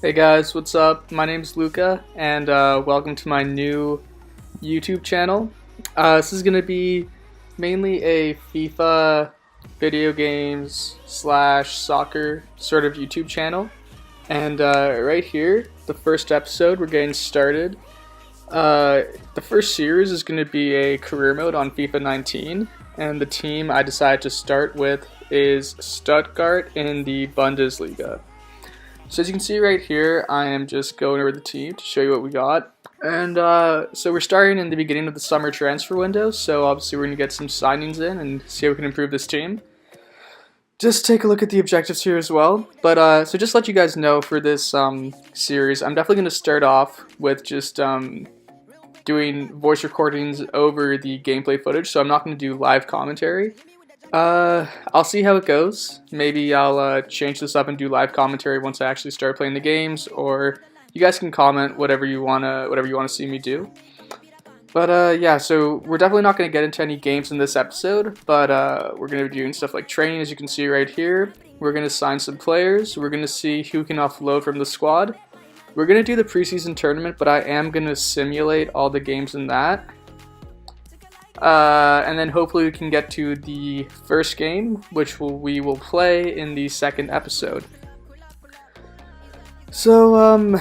Hey guys, what's up? My name's Luca, and welcome to my new YouTube channel. This is going to be mainly a FIFA video games slash soccer sort of YouTube channel. And right here, the first episode, we're getting started. The first series is going to be a career mode on FIFA 19, and the team I decided to start with is Stuttgart in the Bundesliga. So as you can see right here, I am just going over the team to show you what we got. And so we're starting in the beginning of the summer transfer window, so obviously we're going to get some signings in and see how we can improve this team. Just take a look at the objectives here as well. But so just to let you guys know, for this series, I'm definitely going to start off with just doing voice recordings over the gameplay footage, so I'm not going to do live commentary. I'll see how it goes. Maybe I'll change this up and do live commentary once I actually start playing the games, or you guys can comment whatever you wanna see me do. But yeah, so we're definitely not gonna get into any games in this episode, but we're gonna be doing stuff like training, as you can see right here. We're gonna sign some players. We're gonna see who can offload from the squad. We're gonna do the preseason tournament, but I am gonna simulate all the games in that. And then hopefully we can get to the first game, which we will play in the second episode. So,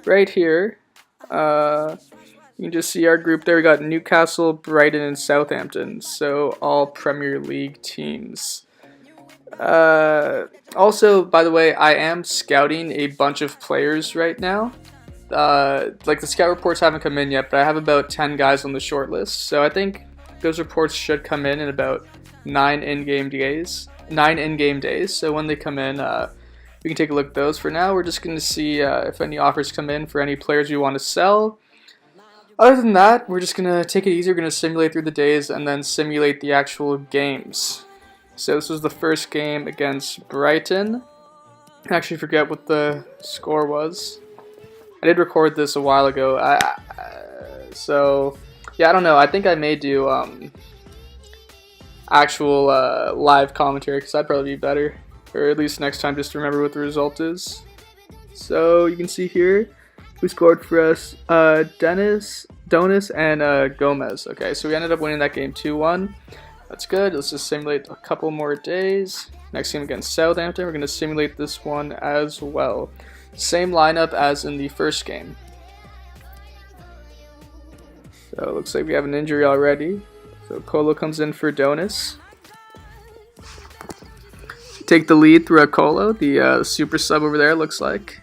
right here, you can just see our group there. We got Newcastle, Brighton, and Southampton, so all Premier League teams. Also, by the way, I am scouting a bunch of players right now. Like the scout reports haven't come in yet, but I have about 10 guys on the short list, so I think those reports should come in about 9 in-game days. So when they come in, we can take a look at those. For now, we're just going to see if any offers come in for any players we want to sell. Other than that, we're just going to take it easy. We're going to simulate through the days and then simulate the actual games. So this was the first game against Brighton. I actually forget what the score was. I did record this a while ago. So yeah, I don't know. I think I may do actual live commentary, because that'd probably be better. Or at least next time, just to remember what the result is. So you can see here, who scored for us? Donis and Gomez. Okay, so we ended up winning that game 2-1. That's good. Let's just simulate a couple more days. Next game against Southampton, we're going to simulate this one as well. Same lineup as in the first game. So it looks like we have an injury already. So Kolo comes in for Donis. Take the lead through Kolo, the super sub over there, looks like.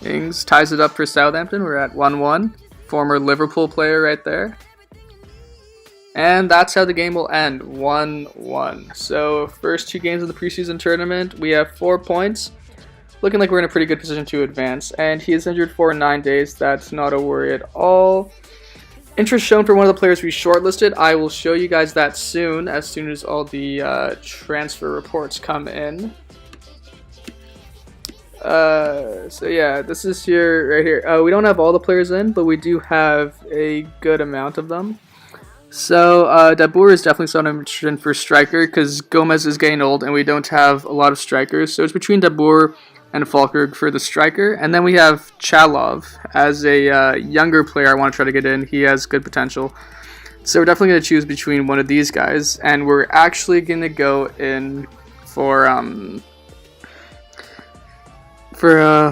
Ings ties it up for Southampton. We're at 1-1. Former Liverpool player right there. And that's how the game will end, 1-1. So first 2 games of the preseason tournament, we have 4 points. Looking like we're in a pretty good position to advance. And he is injured for 9 days. That's not a worry at all. Interest shown for one of the players we shortlisted. I will show you guys that soon as all the transfer reports come in. So yeah, this is right here. We don't have all the players in, but we do have a good amount of them. So Dabur is definitely someone I'm interested in for striker, because Gomez is getting old and we don't have a lot of strikers. So it's between Dabur and Falkirk for the striker. And then we have Chalov as a younger player I want to try to get in. He has good potential. So we're definitely going to choose between one of these guys. And we're actually going to go in for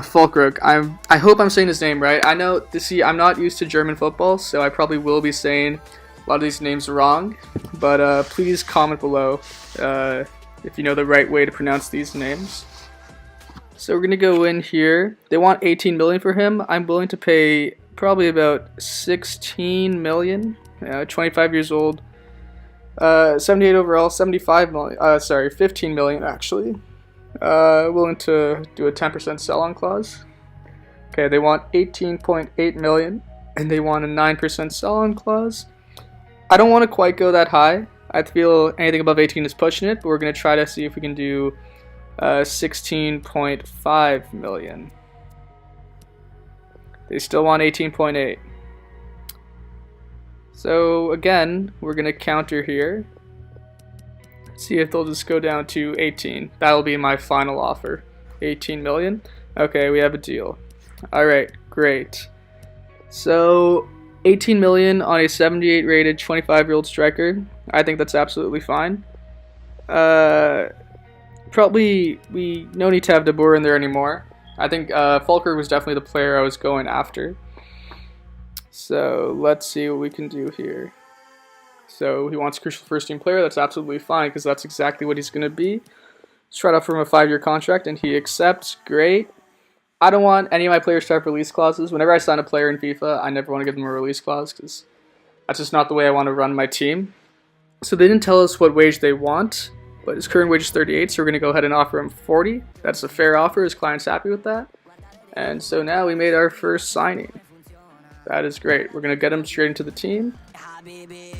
Falkirk. I hope I'm saying his name right. I know, I'm not used to German football, so I probably will be saying a lot of these names wrong. But please comment below if you know the right way to pronounce these names. So we're going to go in here. They want 18 million for him. I'm willing to pay probably about 16 million. 25 years old. 78 overall, 75 million. 15 million actually. Willing to do a 10% sell-on clause. Okay, they want 18.8 million, and they want a 9% sell-on clause. I don't want to quite go that high. I feel anything above 18 is pushing it, but we're going to try to see if we can do 16.5 million. They still want 18.8. So again, we're going to counter here. See if they'll just go down to 18. That'll be my final offer. 18 million. Okay, we have a deal. Alright, great. So 18 million on a 78 rated 25-year-old striker. I think that's absolutely fine. Probably we no need to have De Boer in there anymore. I think Fulker was definitely the player I was going after. So let's see what we can do here. So he wants a crucial first team player. That's absolutely fine because that's exactly what he's going to be. Let's try to offer him a 5-year contract and he accepts. Great. I don't want any of my players to have release clauses. Whenever I sign a player in FIFA, I never want to give them a release clause because that's just not the way I want to run my team. So they didn't tell us what wage they want, but his current wage is 38, so we're going to go ahead and offer him 40. That's a fair offer. His client's happy with that. And so now we made our first signing. That is great. We're going to get him straight into the team.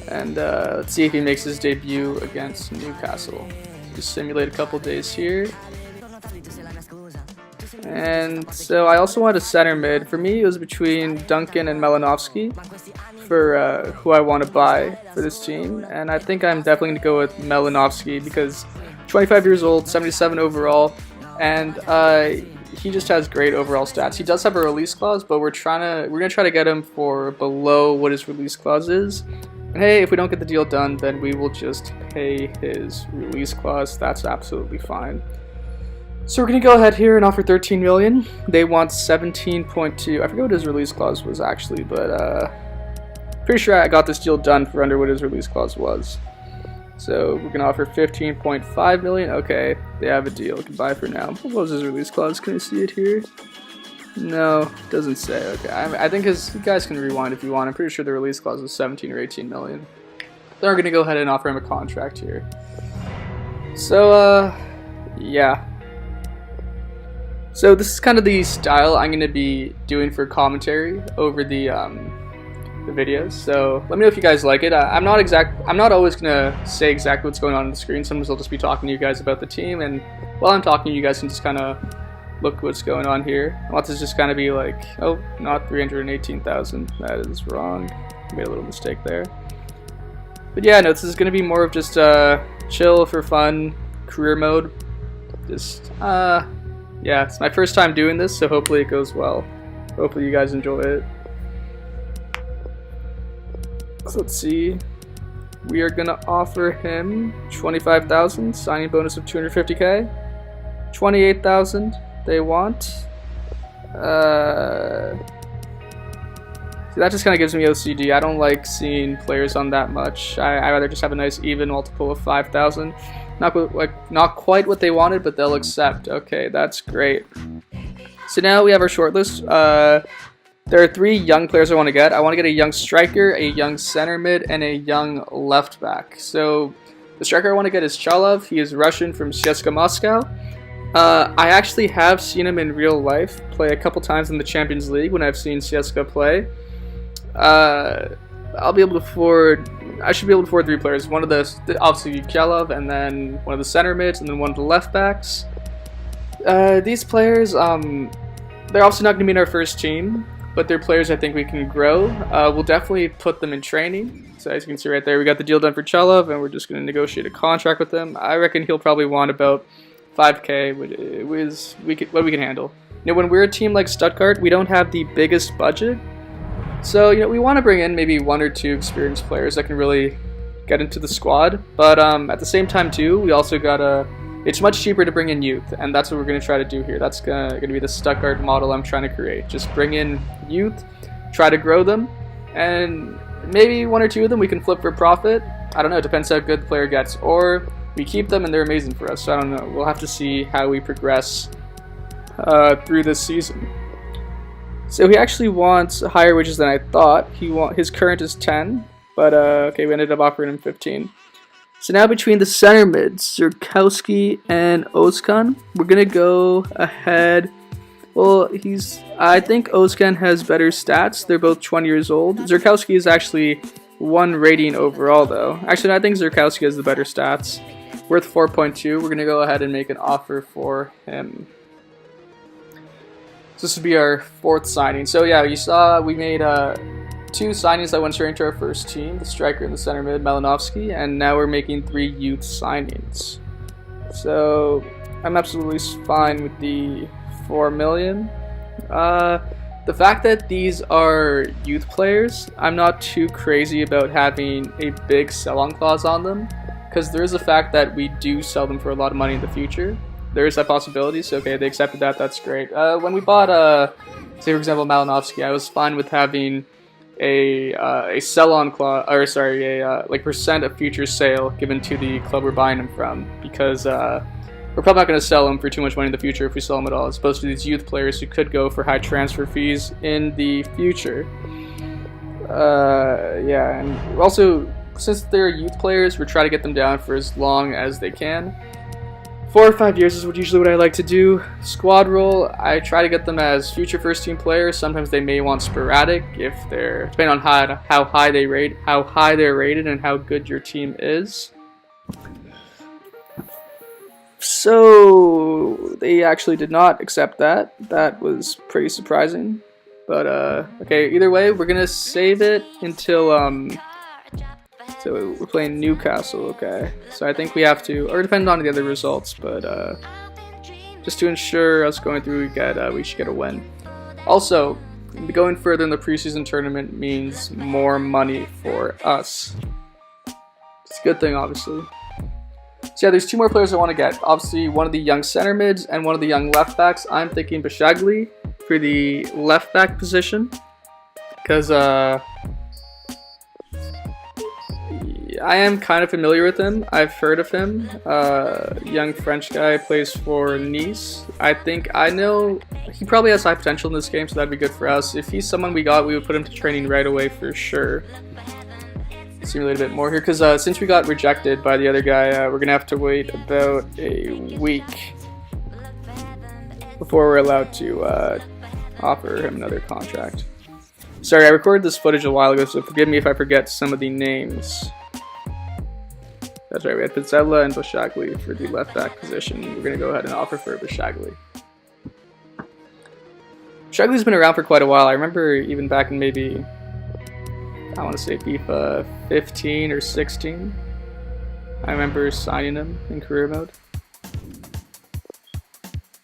And let's see if he makes his debut against Newcastle. Just simulate a couple days here. And so I also wanted a center mid. For me, it was between Duncan and Malinovsky for who I want to buy for this team. And I think I'm definitely going to go with Malinovsky because 25 years old, 77 overall, and he just has great overall stats. He does have a release clause, but we're gonna try to get him for below what his release clause is. And hey, if we don't get the deal done, then we will just pay his release clause. That's absolutely fine. So we're gonna go ahead here and offer 13 million. They want 17.2. I forget what his release clause was actually, but pretty sure I got this deal done for under what his release clause was. So we're gonna offer 15.5 million. Okay, they have a deal. Goodbye for now. What was his release clause? Can I see it here? No, it doesn't say. Okay, I think you guys can rewind if you want. I'm pretty sure the release clause was 17 or 18 million. Then we're gonna go ahead and offer him a contract here. So yeah. So this is kind of the style I'm gonna be doing for commentary over the videos. So let me know if you guys like it. I'm not always gonna say exactly what's going on the screen. Sometimes I'll just be talking to you guys about the team, and while I'm talking, you guys can just kind of look what's going on here. I want this just kind of be like, oh, not 318,000. That is wrong. Made a little mistake there. But yeah, no, this is gonna be more of just chill for fun, career mode. Just yeah, it's my first time doing this, so hopefully it goes well. Hopefully you guys enjoy it. So let's see. We are gonna offer him 25,000, signing bonus of 250k. 28,000 they want. See, that just kind of gives me OCD. I don't like seeing players on that much. I rather just have a nice even multiple of 5,000. Not quite what they wanted, but they'll accept. Okay, that's great. So now we have our shortlist. There are 3 young players I want to get. I want to get a young striker, a young center mid, and a young left back. So the striker I want to get is Chalov. He is Russian from CSKA Moscow. I actually have seen him in real life play a couple times in the Champions League when I've seen CSKA play. I should be able to afford 3 players. One of the obviously Chalov, and then one of the center mids, and then one of the left backs. These players, they're obviously not going to be in our first team, but they're players I think we can grow. We'll definitely put them in training. So as you can see right there, we got the deal done for Chalov, and we're just going to negotiate a contract with him. I reckon he'll probably want about 5k, what we can handle. You know, when we're a team like Stuttgart, we don't have the biggest budget. So, you know, we want to bring in maybe 1 or 2 experienced players that can really get into the squad. But at the same time, too, we also it's much cheaper to bring in youth, and that's what we're going to try to do here. That's going to be the Stuttgart model I'm trying to create. Just bring in youth, try to grow them, and maybe 1 or 2 of them we can flip for profit. I don't know, it depends how good the player gets. Or we keep them and they're amazing for us. So I don't know. We'll have to see how we progress through this season. So he actually wants higher wages than I thought. His current is 10, but okay, we ended up offering him 15. So now between the center mids, Zurkowski and Özkan, we're gonna go ahead. Well, I think Özkan has better stats. They're both 20 years old. Zurkowski is actually 1 rating overall, though. Actually, I think Zurkowski has the better stats. Worth 4.2. We're gonna go ahead and make an offer for him. So this would be our 4th signing. So yeah, you saw we made 2 signings that went straight into our first team, the striker and the center mid, Malinovsky, and now we're making 3 youth signings. So I'm absolutely fine with the 4 million. The fact that these are youth players, I'm not too crazy about having a big sell-on clause on them, because there is the fact that we do sell them for a lot of money in the future. There is that possibility, so okay, they accepted that, that's great. When we bought, say for example, Malinovsky, I was fine with having a sell-on clause, or sorry, like percent of future sale given to the club we're buying him from, because we're probably not going to sell them for too much money in the future if we sell them at all, as opposed to these youth players who could go for high transfer fees in the future. Yeah, and also, since they're youth players, we're trying to get them down for as long as they can. 4 or 5 years is usually what I like to do. Squad role, I try to get them as future first team players. Sometimes they may want sporadic if they're, depending on how high they're rated and how good your team is. So they actually did not accept that. That was pretty surprising. But okay, either way, we're gonna save it until so we're playing Newcastle, okay. So I think we have to, or depending on the other results, but just to ensure us going through, we should get a win. Also, going further in the preseason tournament means more money for us. It's a good thing, obviously. So yeah, there's 2 more players I want to get. Obviously, one of the young center mids and one of the young left backs. I'm thinking Bashagli for the left back position, because I am kind of familiar with him. I've heard of him. Young French guy, plays for Nice. I think I know he probably has high potential in this game, so that'd be good for us. If he's someone we got, we would put him to training right away for sure. Simulate a bit more here, because since we got rejected by the other guy, we're gonna have to wait about a week before we're allowed to offer him another contract. Sorry, I recorded this footage a while ago, so forgive me if I forget some of the names. That's right, we had Pizzella and Bashagli for the left back position. We're gonna go ahead and offer for Bashagli. Bashagli's been around for quite a while. I remember even back in maybe, I want to say FIFA 15 or 16. I remember signing him in career mode.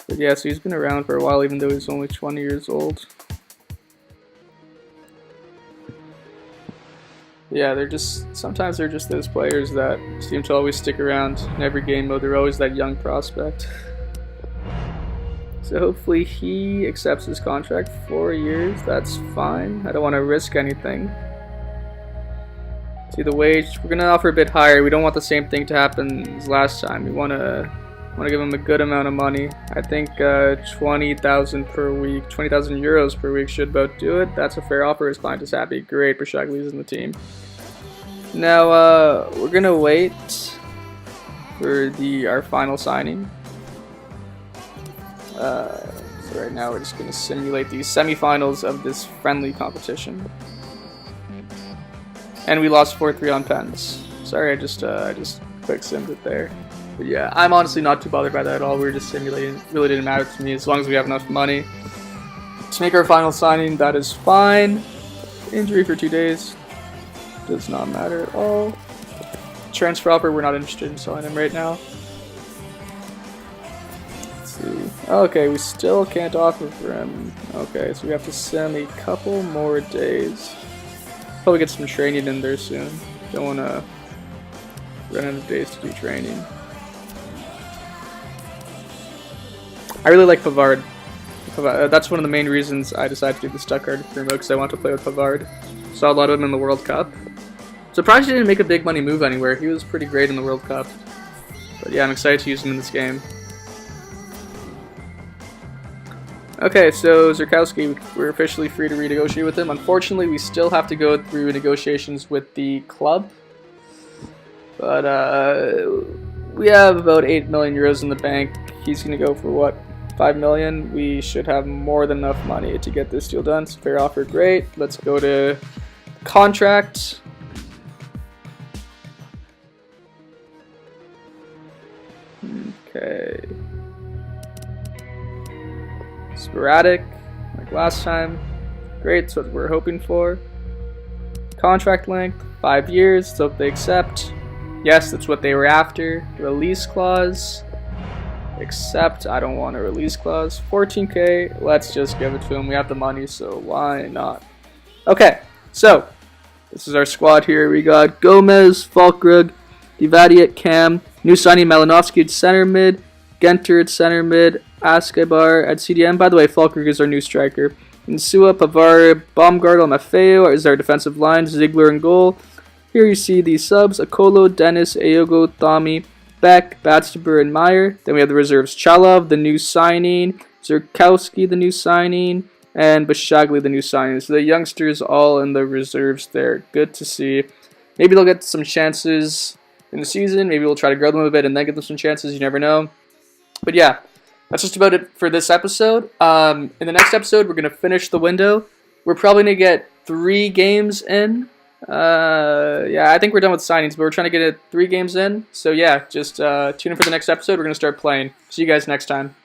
But yeah, so he's been around for a while even though he's only 20 years old. Yeah, sometimes they're just those players that seem to always stick around in every game mode. They're always that young prospect. So hopefully he accepts his contract for 4 years. That's fine. I don't want to risk anything. See, the wage, we're going to offer a bit higher. We don't want the same thing to happen as last time. We want to give him a good amount of money. I think 20,000 per week, 20,000 euros per week should about do it. That's a fair offer. His client is happy. Great, Bashagli's in the team. Now, we're going to wait for our final signing. So right now we're just going to simulate the semifinals of this friendly competition. And we lost 4-3 on pens. Sorry, I just quick simmed it there. But yeah, I'm honestly not too bothered by that at all. We were just simulating. It really didn't matter to me as long as we have enough money to make our final signing. That is fine. Injury for 2 days does not matter at all. Transfer offer, we're not interested in selling him right now. Let's see. Okay, we still can't offer for him. Okay, so we have to sim a couple more days. Probably get some training in there soon. Don't want to run out of days to do training. I really like Pavard. That's one of the main reasons I decided to do the Stuttgart remote, because I want to play with Pavard. Saw a lot of him in the World Cup. Surprised he didn't make a big money move anywhere. He was pretty great in the World Cup. But yeah, I'm excited to use him in this game. Okay, so Zerkowski, we're officially free to renegotiate with him. Unfortunately, we still have to go through negotiations with the club. But we have about 8 million euros in the bank. He's going to go for what? 5 million. We should have more than enough money to get this deal done. So fair offer, great. Let's go to contract. Okay. Sporadic, like last time. Great, that's what we're hoping for. Contract length, 5 years. Let's hope they accept. Yes, that's what they were after. Release clause. Accept. I don't want a release clause. 14K. Let's just give it to him. We have the money, so why not? Okay, so this is our squad here. We got Gomez, Falkrug, Divadiat, Cam, new signing Malinovsky at center mid, Genter at center mid, Askebar at CDM. By the way, Falkrug is our new striker. Insua, Pavar, Baumgartel, Maffeo is our defensive line. Ziegler in goal. Here you see the subs: Akolo, Dennis, Ayogo, Thami, Beck, Batstaber, and Meyer. Then we have the reserves: Chalov, the new signing, Zerkowski, the new signing, and Bashagli, the new signing. So the youngsters all in the reserves there. Good to see. Maybe they'll get some chances in the season. Maybe we'll try to grow them a bit and then get them some chances. You never know. But yeah, that's just about it for this episode. In the next episode, we're going to finish the window. We're probably going to get 3 games in. Yeah, I think we're done with signings, but we're trying to get it 3 games in. So yeah, just tune in for the next episode. We're going to start playing. See you guys next time.